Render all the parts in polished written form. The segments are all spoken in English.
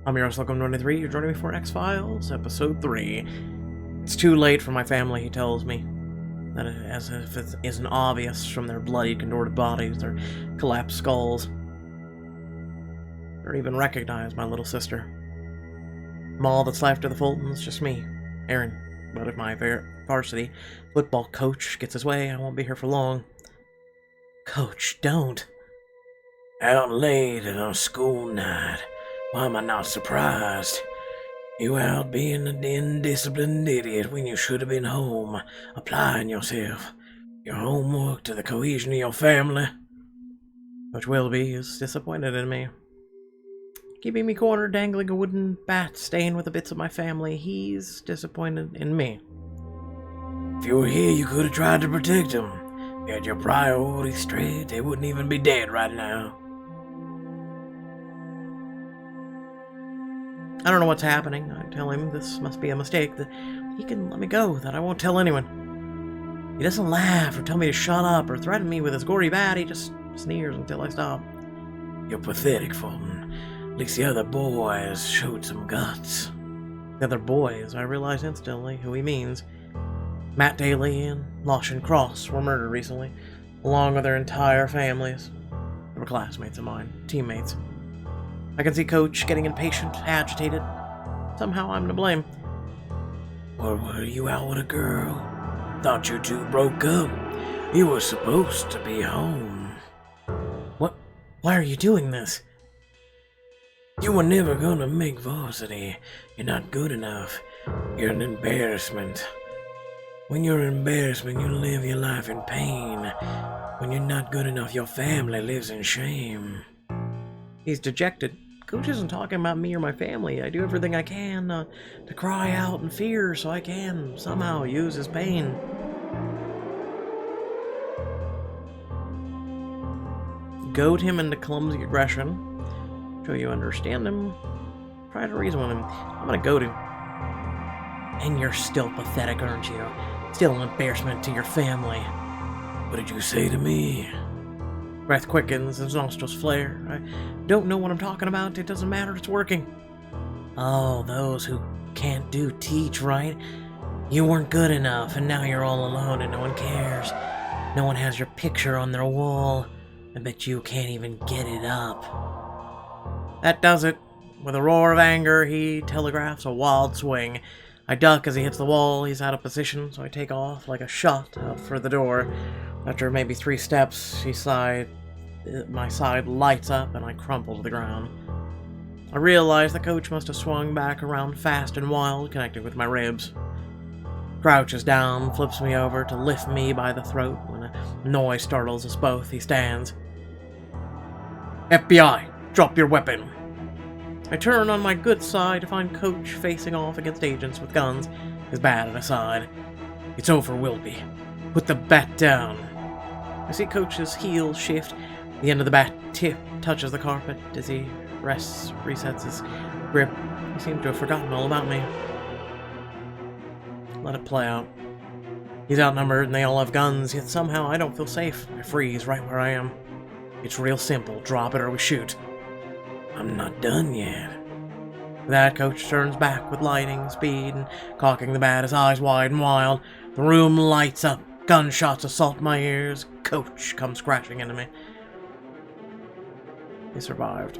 I'm your host, Welcome23. You're joining me for X-Files, Episode 3. It's too late for my family, he tells me. That as if it isn't obvious from their bloody, contorted bodies, their collapsed skulls. I don't even recognize my little sister. From all that's left of the Fultons, just me, Aaron. But if my varsity football coach gets his way, I won't be here for long. Coach, don't. Out late on a school night. Why am I not surprised? You out being an indisciplined idiot when you should have been home, applying yourself, your homework to the cohesion of your family. Coach Willoughby is disappointed in me. Keeping me cornered, dangling a wooden bat, staying with the bits of my family, he's disappointed in me. If you were here, you could have tried to protect them. If you had your priorities straight, they wouldn't even be dead right now. I don't know what's happening. I tell him this must be a mistake, that he can let me go, that I won't tell anyone. He doesn't laugh or tell me to shut up or threaten me with his gory bat, he just sneers until I stop. You're pathetic, Fulton. At least the other boys showed some guts. The other boys, I realize instantly who he means. Matt Daly and Lawson Cross were murdered recently, along with their entire families. They were classmates of mine, teammates. I can see Coach getting impatient, agitated. Somehow I'm to blame. Or were you out with a girl? Thought you two broke up. You were supposed to be home. What? Why are you doing this? You were never gonna make varsity. You're not good enough. You're an embarrassment. When you're an embarrassment, you live your life in pain. When you're not good enough, your family lives in shame. He's dejected. Coach isn't talking about me or my family. I do everything I can to cry out in fear so I can somehow use his pain. Goad him into clumsy aggression. Show you understand him. Try to reason with him. I'm gonna goad him. And you're still pathetic, aren't you? Still an embarrassment to your family. What did you say to me? Breath quickens, his nostrils flare. I don't know what I'm talking about. It doesn't matter, it's working. Oh, those who can't do teach, right? You weren't good enough, and now you're all alone and no one cares. No one has your picture on their wall. I bet you can't even get it up. That does it. With a roar of anger, he telegraphs a wild swing. I duck as he hits the wall. He's out of position, so I take off like a shot out for the door. After maybe 3 steps, my side lights up and I crumple to the ground. I realize the coach must have swung back around fast and wild, connecting with my ribs. Crouches down, flips me over to lift me by the throat. When a noise startles us both, he stands. FBI, drop your weapon. I turn on my good side to find Coach facing off against agents with guns, his bat at his side. It's over, Wilby. Put the bat down. I see Coach's heel shift. The end of the bat tip touches the carpet as he resets his grip. He seems to have forgotten all about me. Let it play out. He's outnumbered and they all have guns, yet somehow I don't feel safe. I freeze right where I am. It's real simple. Drop it or we shoot. I'm not done yet. That Coach turns back with lightning speed and cocking the bat, his eyes wide and wild. The room lights up. Gunshots assault my ears. Coach comes crashing into me. He survived.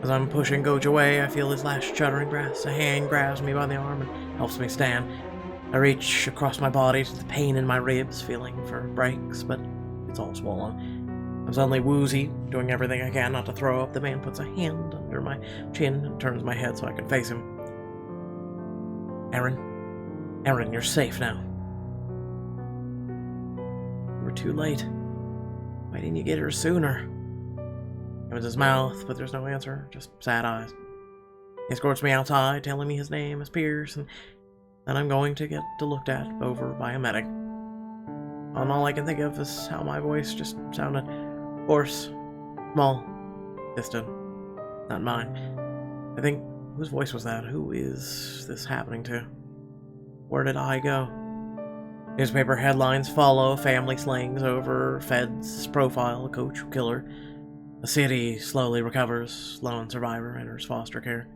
As I'm pushing Coach away, I feel his last shuddering breaths. A hand grabs me by the arm and helps me stand. I reach across my body to the pain in my ribs, feeling for breaks, but it's all swollen. I'm suddenly woozy, doing everything I can not to throw up. The man puts a hand under my chin and turns my head so I can face him. Aaron, you're safe now. We're too late. Why didn't you get her sooner? It was his mouth, but there's no answer, just sad eyes. He escorts me outside, telling me his name is Pierce, and then I'm going to get looked at over by a medic. And all I can think of is how my voice just sounded hoarse, small, distant, not mine. I think, whose voice was that? Who is this happening to? Where did I go? Newspaper headlines follow, family slings over, feds profile, coach killer. The city slowly recovers, lone survivor enters foster care.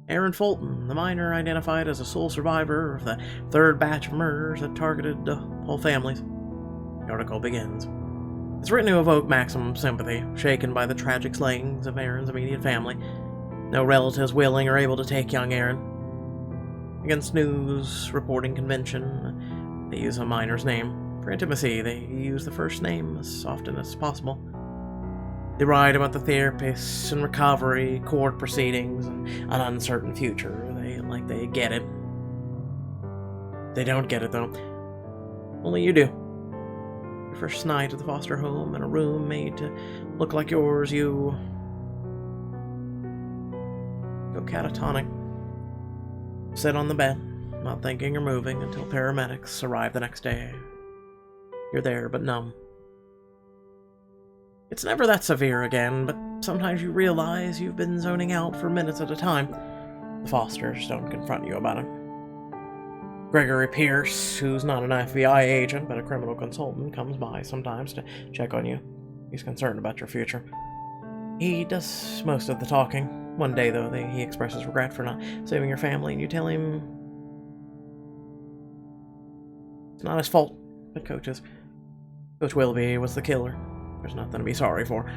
Aaron Fulton, the miner identified as a sole survivor of the third batch of murders that targeted whole families. The article begins. It's written to evoke maximum sympathy, shaken by the tragic slayings of Aaron's immediate family. No relatives willing or able to take young Aaron. Against news reporting convention, they use a miner's name. For intimacy, they use the first name as often as possible. They write about the therapists and recovery, court proceedings, and an uncertain future. They get it. They don't get it, though. Only you do. Your first night at the foster home in a room made to look like yours, you go catatonic. Sit on the bed, not thinking or moving until paramedics arrive the next day. You're there, but numb. It's never that severe again, but sometimes you realize you've been zoning out for minutes at a time. The Fosters don't confront you about it. Gregory Pierce, who's not an FBI agent but a criminal consultant, comes by sometimes to check on you. He's concerned about your future. He does most of the talking. One day, though, he expresses regret for not saving your family, and you tell him it's not his fault, but Coach's. Coach Willoughby was the killer. There's nothing to be sorry for.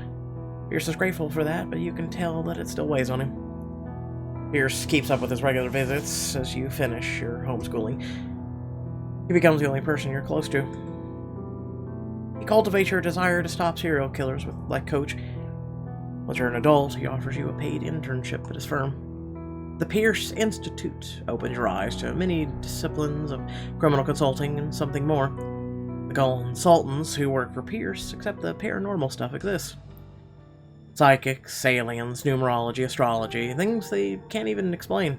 Pierce is grateful for that, but you can tell that it still weighs on him. Pierce keeps up with his regular visits as you finish your homeschooling. He becomes the only person you're close to. He cultivates your desire to stop serial killers like Coach. Once you're an adult, he offers you a paid internship at his firm. The Pierce Institute opens your eyes to many disciplines of criminal consulting and something more. The consultants who work for Pierce accept the paranormal stuff exists. Psychics, aliens, numerology, astrology, things they can't even explain.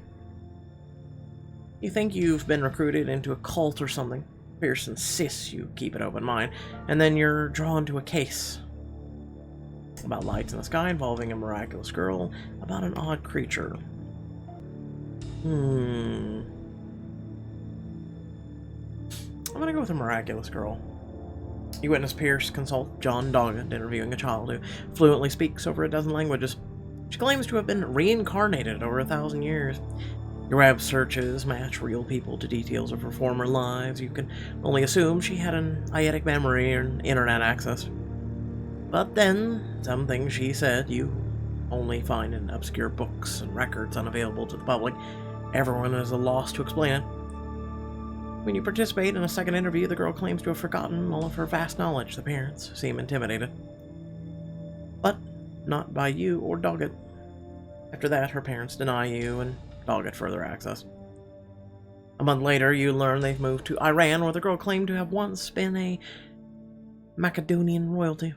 You think you've been recruited into a cult or something. Pierce insists you keep an open mind, and then you're drawn to a case. About lights in the sky involving a miraculous girl, about an odd creature. I'm gonna go with a miraculous girl. You witness Pierce consult John Doggett interviewing a child who fluently speaks over a dozen languages. She claims to have been reincarnated over 1,000 years. Your web searches match real people to details of her former lives. You can only assume she had an eidetic memory and internet access. But then, some things she said you only find in obscure books and records unavailable to the public. Everyone is at a loss to explain it. When you participate in a second interview, the girl claims to have forgotten all of her vast knowledge. The parents seem intimidated. But not by you or Doggett. After that, her parents deny you and Doggett further access. A month later, you learn they've moved to Iran, where the girl claimed to have once been a Macedonian royalty.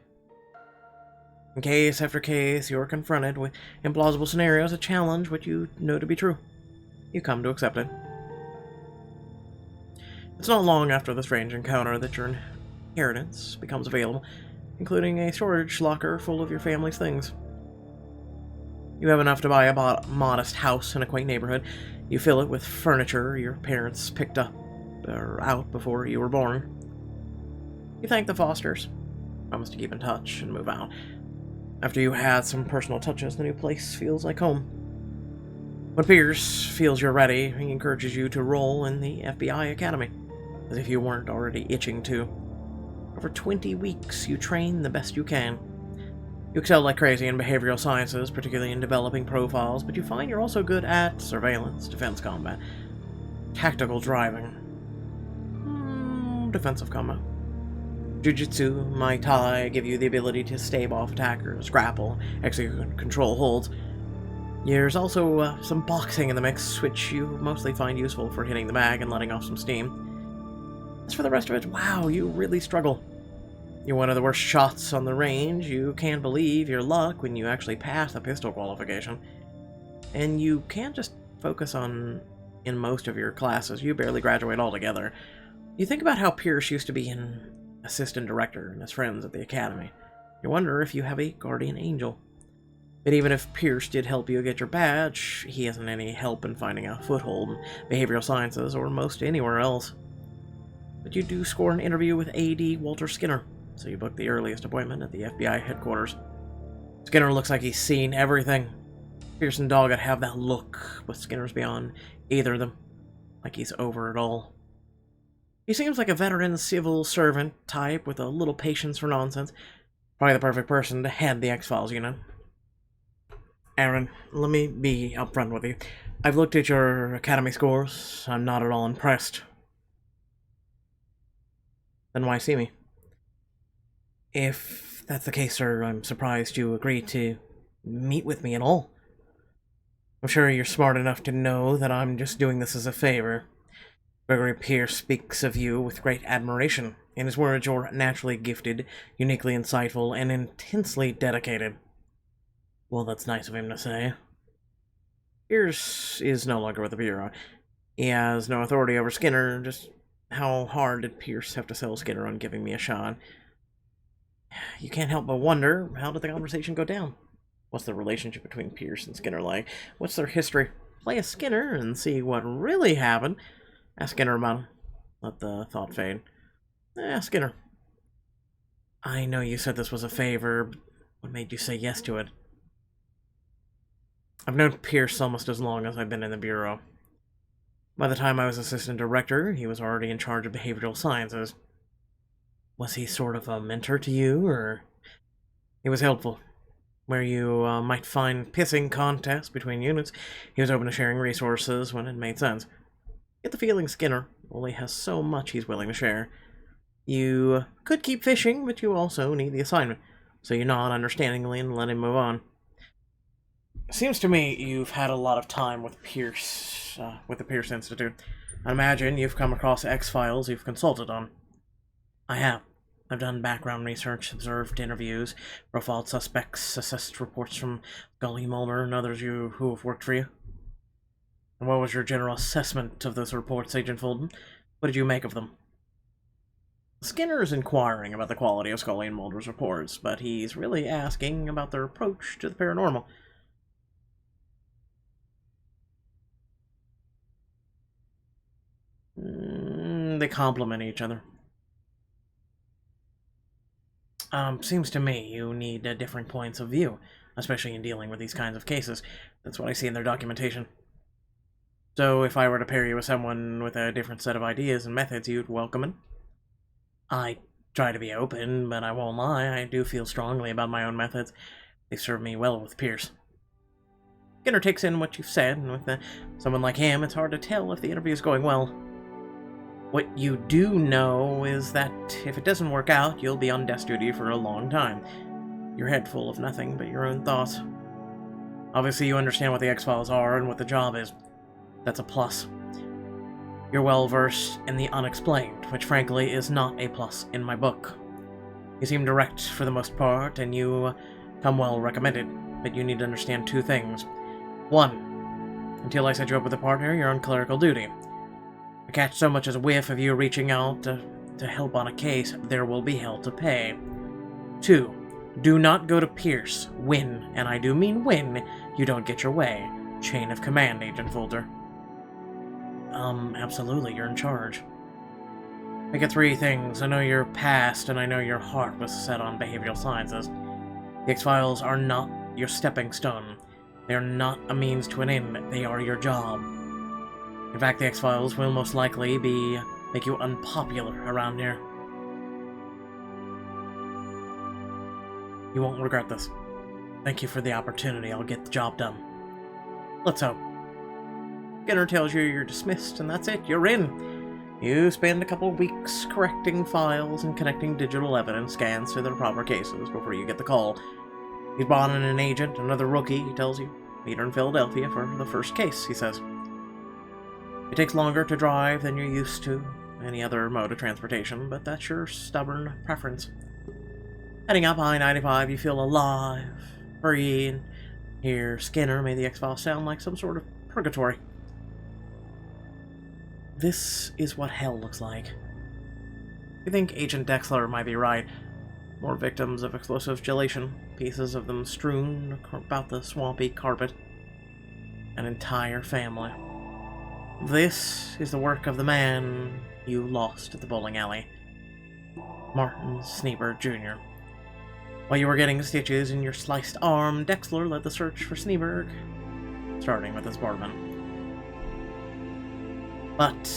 In case after case, you're confronted with implausible scenarios that challenge what you know to be true. You come to accept it. It's not long after the strange encounter that your inheritance becomes available, including a storage locker full of your family's things. You have enough to buy a modest house in a quaint neighborhood. You fill it with furniture your parents picked up or out before you were born. You thank the Fosters, promise to keep in touch, and move out. After you had some personal touches, the new place feels like home. When Pierce feels you're ready, he encourages you to roll in the FBI Academy, as if you weren't already itching to. Over 20 weeks, you train the best you can. You excel like crazy in behavioral sciences, particularly in developing profiles, but you find you're also good at surveillance, defense combat, tactical driving, defensive combat. Jiu-Jitsu, Muay Thai give you the ability to stave off attackers, grapple, execute control holds. There's also some boxing in the mix, which you mostly find useful for hitting the bag and letting off some steam. As for the rest of it, wow, you really struggle. You're one of the worst shots on the range. You can't believe your luck when you actually pass the pistol qualification. And you can't just focus on in most of your classes. You barely graduate altogether. You think about how Pierce used to be an assistant director and his friends at the academy. You wonder if you have a guardian angel. But even if Pierce did help you get your badge, he hasn't any help in finding a foothold in behavioral sciences or most anywhere else. But you do score an interview with AD Walter Skinner, so you book the earliest appointment at the FBI headquarters. Skinner looks like he's seen everything. Pierce and Doggett have that look, but Skinner's beyond either of them. Like he's over it all. He seems like a veteran civil servant type with a little patience for nonsense. Probably the perfect person to head the X-Files, you know? Aaron, let me be upfront with you. I've looked at your academy scores. I'm not at all impressed. Then why see me? If that's the case, sir, I'm surprised you agreed to meet with me at all. I'm sure you're smart enough to know that I'm just doing this as a favor. Gregory Pierce speaks of you with great admiration. In his words, you're naturally gifted, uniquely insightful, and intensely dedicated. Well, that's nice of him to say. Pierce is no longer with the Bureau. He has no authority over Skinner. Just how hard did Pierce have to sell Skinner on giving me a shot? You can't help but wonder, how did the conversation go down? What's the relationship between Pierce and Skinner like? What's their history? Play a Skinner and see what really happened. Ask Skinner about him. Let the thought fade. Skinner. I know you said this was a favor, but what made you say yes to it? I've known Pierce almost as long as I've been in the Bureau. By the time I was assistant director, he was already in charge of behavioral sciences. Was he sort of a mentor to you, or...? He was helpful. Where you might find pissing contests between units, he was open to sharing resources when it made sense. Get the feeling Skinner only has so much he's willing to share. You could keep fishing, but you also need the assignment, so you nod understandingly and let him move on. Seems to me you've had a lot of time with Pierce, with the Pierce Institute. I imagine you've come across X-Files you've consulted on. I have. I've done background research, observed interviews, profiled suspects, assessed reports from Scully, Mulder, and others who have worked for you. And what was your general assessment of those reports, Agent Fulton? What did you make of them? Skinner is inquiring about the quality of Scully and Mulder's reports, but he's really asking about their approach to the paranormal. They complement each other. Seems to me you need differing points of view, especially in dealing with these kinds of cases. That's what I see in their documentation. So if I were to pair you with someone with a different set of ideas and methods, you'd welcome it? I try to be open, but I won't lie, I do feel strongly about my own methods. They serve me well with Pierce. Skinner takes in what you've said, and with someone like him, it's hard to tell if the interview is going well. What you do know is that if it doesn't work out, you'll be on desk duty for a long time. Your head full of nothing but your own thoughts. Obviously, you understand what the X-Files are and what the job is. That's a plus. You're well-versed in the unexplained, which frankly is not a plus in my book. You seem direct for the most part, and you come well recommended, but you need to understand two things. One, until I set you up with a partner, you're on clerical duty. I catch so much as a whiff of you reaching out to help on a case, there will be hell to pay. 2. Do not go to Pierce when, and I do mean when, you don't get your way. Chain of command, Agent Fulton. Absolutely, you're in charge. I get 3 things. I know your past, and I know your heart was set on behavioral sciences. The X-Files are not your stepping stone. They are not a means to an end. They are your job. In fact, the X-Files will most likely make you unpopular around here. You won't regret this. Thank you for the opportunity. I'll get the job done. Let's hope. Skinner tells you you're dismissed, and that's it. You're in. You spend a couple of weeks correcting files and connecting digital evidence scans to their proper cases before you get the call. He's brought in an agent, another rookie, he tells you. Meet her in Philadelphia for the first case, he says. It takes longer to drive than you're used to any other mode of transportation, but that's your stubborn preference. Heading up I-95, you feel alive, free, and hear Skinner made the X-Files sound like some sort of purgatory. This is what hell looks like. You think Agent Dexler might be right. More victims of explosive gelation, pieces of them strewn about the swampy carpet. An entire family. This is the work of the man you lost at the bowling alley. Martin Sneeberg Jr. While you were getting stitches in your sliced arm, Dexler led the search for Sneeberg. starting with his apartment. But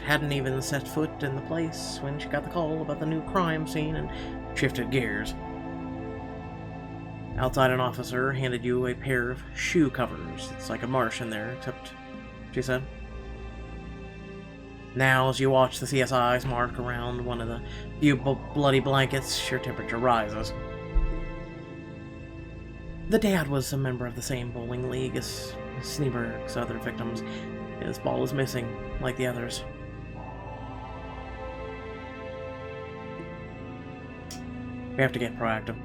hadn't even set foot in the place when she got the call about the new crime scene and shifted gears. Outside, an officer handed you a pair of shoe covers. It's like a marsh in there, except, she said. Now, as you watch the CSIs mark around one of the few bloody blankets, your temperature rises. The dad was a member of the same bowling league as Sneeberg's other victims. His ball is missing, like the others. We have to get proactive.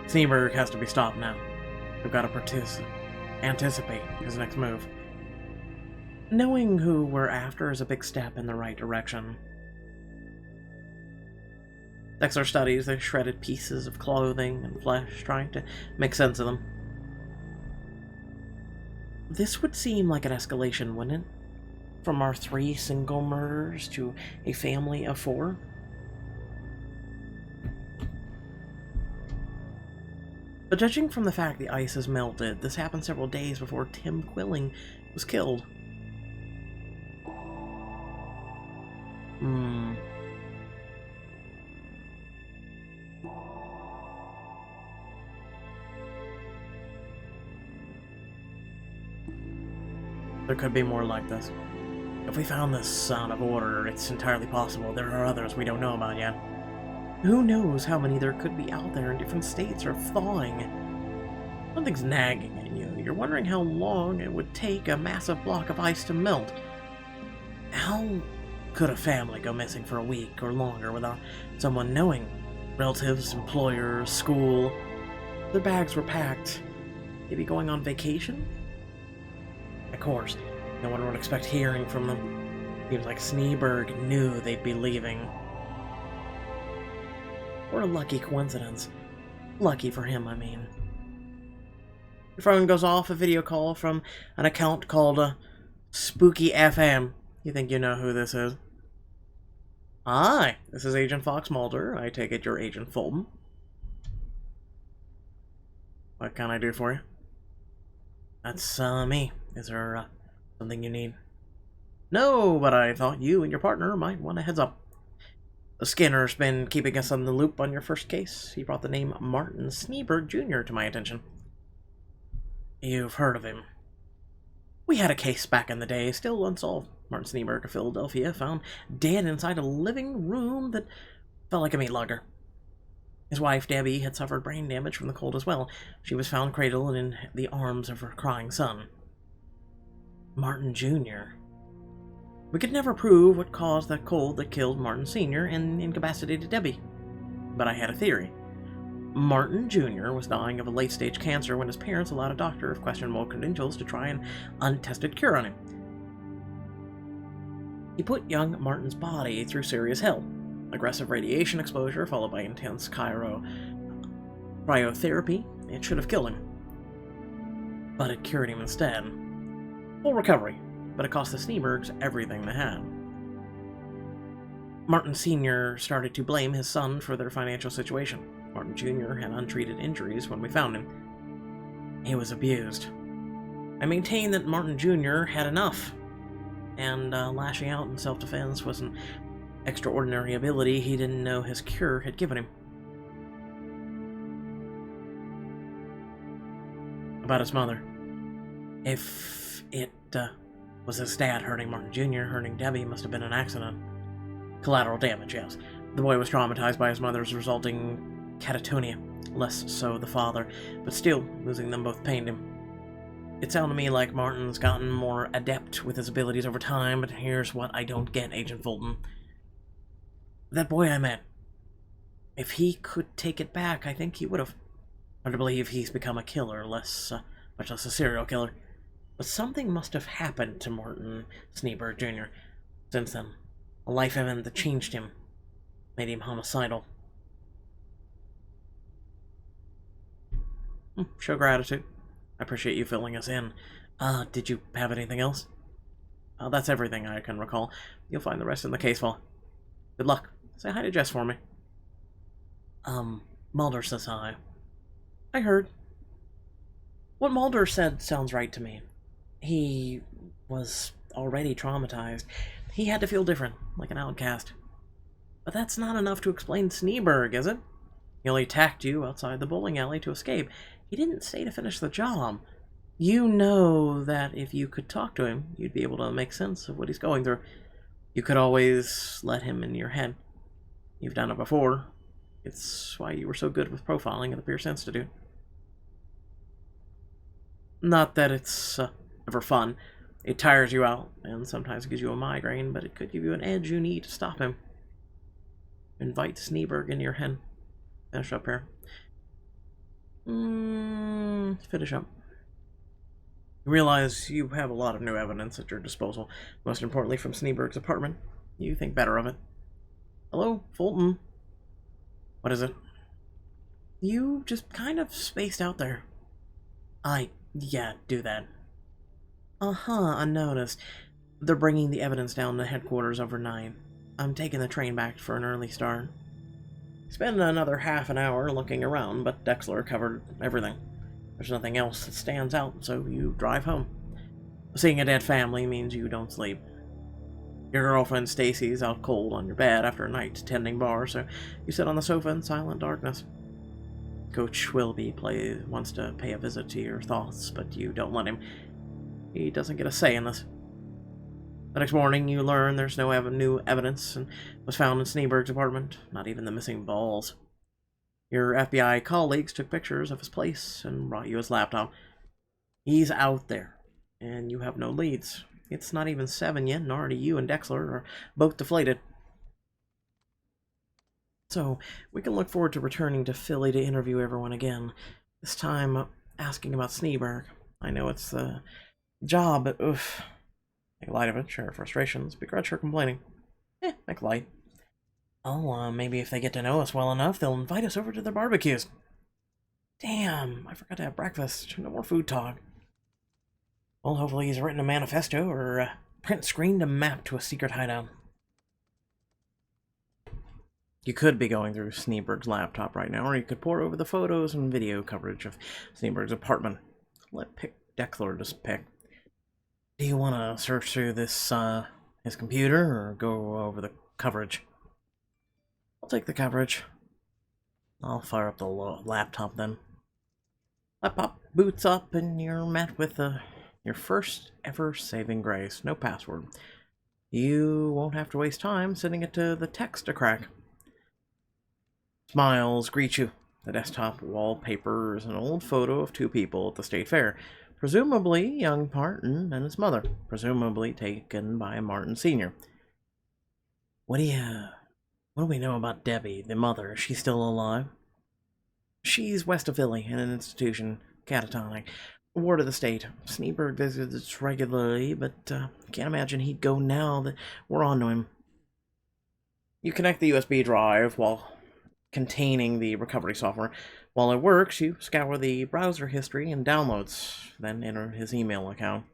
Sneeberg has to be stopped now. We've got to anticipate his next move. Knowing who we're after is a big step in the right direction. Dexler studies the shredded pieces of clothing and flesh, trying to make sense of them. This would seem like an escalation, wouldn't it? From our 3 single murders to a family of 4? But judging from the fact the ice has melted, this happened several days before Tim Quilling was killed. There could be more like this. If we found this son of order, it's entirely possible there are others we don't know about yet. Who knows how many there could be out there in different states or thawing? Something's nagging at you. You're wondering how long it would take a massive block of ice to melt. How could a family go missing for a week or longer without someone knowing? Relatives, employers, school. Their bags were packed. Maybe going on vacation? Of course, no one would expect hearing from them. Seems like Sneeberg knew they'd be leaving. What a lucky coincidence. Lucky for him, I mean. Your phone goes off, a video call from an account called Spooky FM. You think you know who this is? Hi, this is Agent Fox Mulder. I take it you're Agent Fulton. What can I do for you? That's me. Is there something you need? No, but I thought you and your partner might want a heads up. The Skinner's been keeping us on the loop on your first case. He brought the name Martin Sneeberg Jr. to my attention. You've heard of him. We had a case back in the day, still unsolved. Martin Sneeberg of Philadelphia, found dead inside a living room that felt like a meat locker. His wife, Debbie, had suffered brain damage from the cold as well. She was found cradled in the arms of her crying son. Martin Jr. We could never prove what caused that cold that killed Martin Sr. and incapacitated Debbie. But I had a theory. Martin Jr. was dying of a late-stage cancer when his parents allowed a doctor of questionable credentials to try an untested cure on him. He put young Martin's body through serious hell. Aggressive radiation exposure followed by intense cryotherapy. It should have killed him. But it cured him instead. Full recovery, but it cost the Sneebergs everything they had. Martin Sr. started to blame his son for their financial situation. Martin Jr. had untreated injuries when we found him. He was abused. I maintain that Martin Jr. had enough, and lashing out in self-defense was an extraordinary ability he didn't know his cure had given him. About his mother. If it was his dad hurting Martin Jr., hurting Debbie must have been an accident. Collateral damage, yes. The boy was traumatized by his mother's resulting catatonia, less so the father, but still, losing them both pained him. It sounded to me like Martin's gotten more adept with his abilities over time, but here's what I don't get, Agent Fulton. That boy I met, if he could take it back, I think he would have. Hard to believe he's become a killer, much less a serial killer. But something must have happened to Martin Sneeberg Jr. since then. A life event that changed him, made him homicidal. Show gratitude. I appreciate you filling us in. Did you have anything else? That's everything I can recall. You'll find the rest in the case file. Good luck. Say hi to Jess for me. Mulder says hi. I heard. What Mulder said sounds right to me. He was already traumatized. He had to feel different, like an outcast. But that's not enough to explain Sneeberg, is it? He only attacked you outside the bowling alley to escape. He didn't stay to finish the job. You know that if you could talk to him, you'd be able to make sense of what he's going through. You could always let him in your head. You've done it before. It's why you were so good with profiling at the Pearce Institute. Not that it's ever fun. It tires you out, and sometimes gives you a migraine, but it could give you an edge you need to stop him. Invite Sneeberg in your head. Finish up here. Finish up. You realize you have a lot of new evidence at your disposal, most importantly from Sneeberg's apartment. You think better of it. Hello, Fulton. What is it? You just kind of spaced out there. Yeah, do that. Unnoticed. They're bringing the evidence down to headquarters overnight. I'm taking the train back for an early start. Spend another half an hour looking around, but Dexler covered everything. There's nothing else that stands out, so you drive home. Seeing a dead family means you don't sleep. Your girlfriend Stacy's out cold on your bed after a night tending bar, so you sit on the sofa in silent darkness. Coach Wilby wants to pay a visit to your thoughts, but you don't let him. He doesn't get a say in this. The next morning, you learn there's no new evidence and was found in Sneeberg's apartment, not even the missing balls. Your FBI colleagues took pictures of his place and brought you his laptop. He's out there, and you have no leads. It's not even 7 yet, and already you and Dexler are both deflated. So, we can look forward to returning to Philly to interview everyone again. This time, asking about Sneeberg. I know it's the job, but oof. Make light of it, share frustrations, begrudge her complaining. Make light. Oh, maybe if they get to know us well enough, they'll invite us over to their barbecues. Damn, I forgot to have breakfast. No more food talk. Well, hopefully he's written a manifesto or print screened a map to a secret hideout. You could be going through Sneeberg's laptop right now, or you could pore over the photos and video coverage of Sneeberg's apartment. Let Dexler just pick. Do you want to search through this, his computer, or go over the coverage? I'll take the coverage. I'll fire up the laptop then. Laptop boots up, and you're met with your first ever saving grace. No password. You won't have to waste time sending it to the text to crack. Smiles greet you. The desktop wallpaper is an old photo of two people at the state fair. Presumably young Martin and his mother. Presumably taken by Martin Sr. What do we know about Debbie, the mother? Is she still alive? She's west of Philly in an institution, catatonic. Ward of the state. Sneeberg visits regularly, but can't imagine he'd go now that we're on to him. You connect the USB drive while containing the recovery software. While it works, you scour the browser history and downloads, then enter his email account.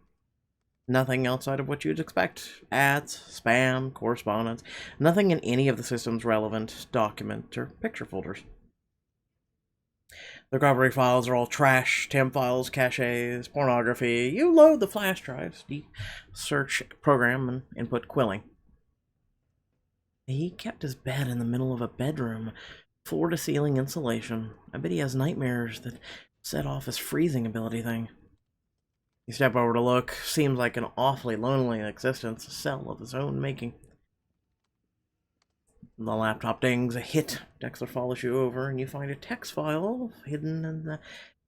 Nothing outside of what you'd expect. Ads, spam, correspondence, nothing in any of the system's relevant document or picture folders. The recovery files are all trash, temp files, caches, pornography. You load the flash drives, search program, and input quilling. He kept his bed in the middle of a bedroom, floor-to-ceiling insulation. I bet he has nightmares that set off his freezing ability thing. You step over to look. Seems like an awfully lonely existence, a cell of his own making. The laptop dings a hit. Dexler follows you over, and you find a text file hidden in the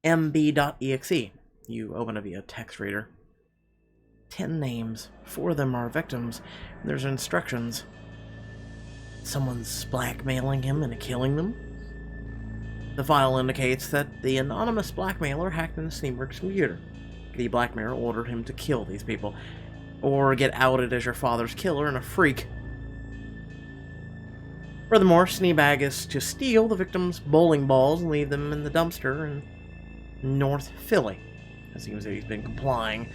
mb.exe. You open it via text reader. 10 names. 4 of them are victims. There's instructions. Someone's blackmailing him into killing them. The file indicates that the anonymous blackmailer hacked into Sneeberg's computer. The blackmailer ordered him to kill these people, or get outed as your father's killer and a freak. Furthermore, Sneebag is to steal the victim's bowling balls and leave them in the dumpster in North Philly. It seems that he's been complying.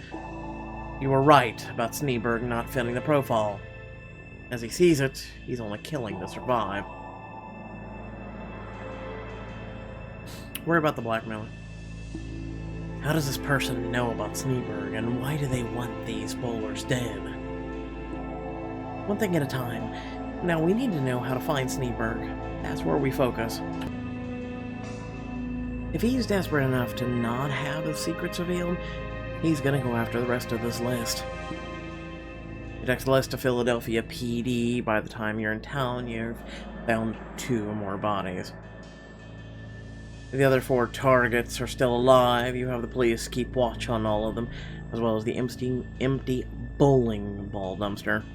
You were right about Sneeberg not fitting the profile. As he sees it, he's only killing to survive. Worry about the blackmailer. How does this person know about Sneeberg, and why do they want these bowlers dead? One thing at a time. Now, we need to know how to find Sneeberg. That's where we focus. If he's desperate enough to not have his secrets revealed, he's gonna go after the rest of this list. It takes a list to Philadelphia PD. By the time you're in town, you've found 2 or more bodies. If the other 4 targets are still alive, you have the police keep watch on all of them, as well as the empty bowling ball dumpster.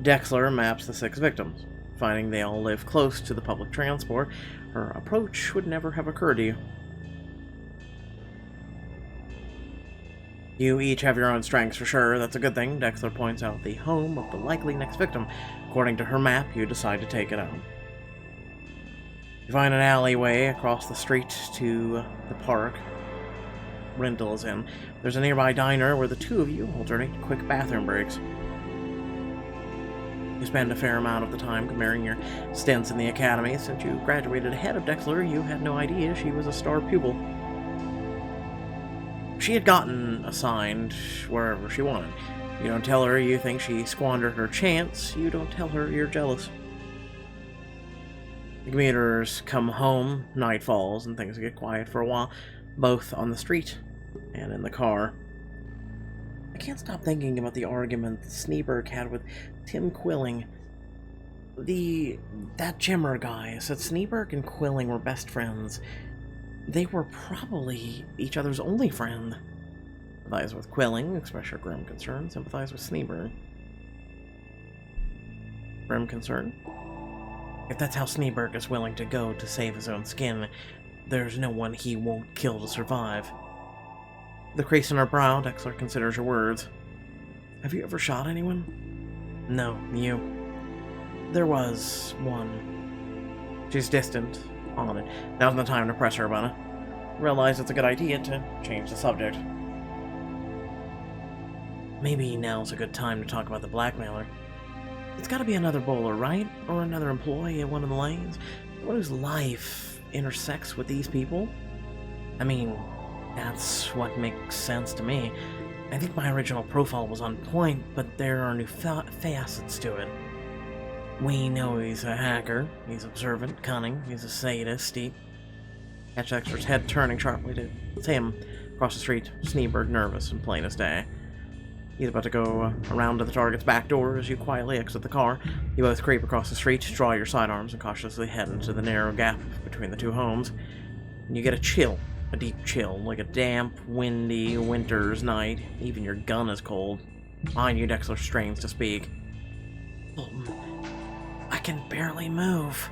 Dexler maps the 6 victims. Finding they all live close to the public transport, her approach would never have occurred to you. You each have your own strengths for sure, that's a good thing. Dexler points out the home of the likely next victim. According to her map, you decide to take it out. You find an alleyway across the street to the park Rendell is in. There's a nearby diner where the 2 of you alternate quick bathroom breaks. You spend a fair amount of the time comparing your stints in the academy. Since you graduated ahead of Dexler, you had no idea she was a star pupil. She had gotten assigned wherever she wanted. You don't tell her you think she squandered her chance. You don't tell her you're jealous. The commuters come home, night falls, and things get quiet for a while, both on the street and in the car. I can't stop thinking about the argument Sneeberg had with Tim Quilling. That Jimmer guy said Sneeberg and Quilling were best friends. They were probably each other's only friend. Sympathize with Quilling, express your grim concern. Sympathize with Sneeberg. Grim concern? If that's how Sneeberg is willing to go to save his own skin, there's no one he won't kill to survive. The crease in her brow, Dexler considers her words. Have you ever shot anyone? No, you. There was one. She's distant on it. Now's the time to press her about it. Realize it's a good idea to change the subject. Maybe now's a good time to talk about the blackmailer. It's gotta be another bowler, right? Or another employee at one of the lanes? One whose life intersects with these people? I mean, that's what makes sense to me. I think my original profile was on point, but there are new facets to it. We know he's a hacker, he's observant, cunning, he's a sadist, Catch Dexter's head turning sharply to Tim across the street, Sneeberg nervous and plain as day. He's about to go around to the target's back door as you quietly exit the car. You both creep across the street, draw your sidearms, and cautiously head into the narrow gap between the 2 homes. And you get a chill, a deep chill, like a damp, windy winter's night. Even your gun is cold. Behind you, Dexter strains to speak. Fulton, I can barely move.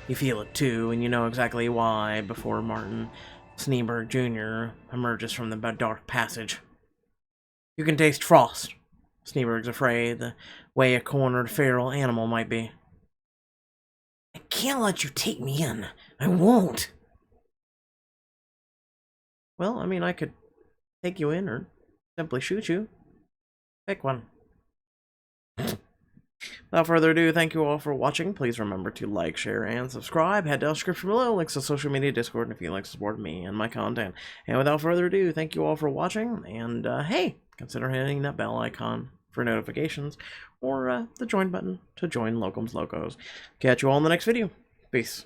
You feel it too, and you know exactly why before Martin Sneeberg Jr. emerges from the dark passage. You can taste frost. Sneeberg's afraid, the way a cornered feral animal might be. I can't let you take me in. I won't. Well, I mean, I could take you in or simply shoot you. Pick one. Without further ado, thank you all for watching. Please remember to like, share, and subscribe. Head down the description below, links to social media, Discord, if you'd like to support me and my content. And without further ado, thank you all for watching, and hey, consider hitting that bell icon for notifications, or the join button to join Locums Locos. Catch you all in the next video. Peace.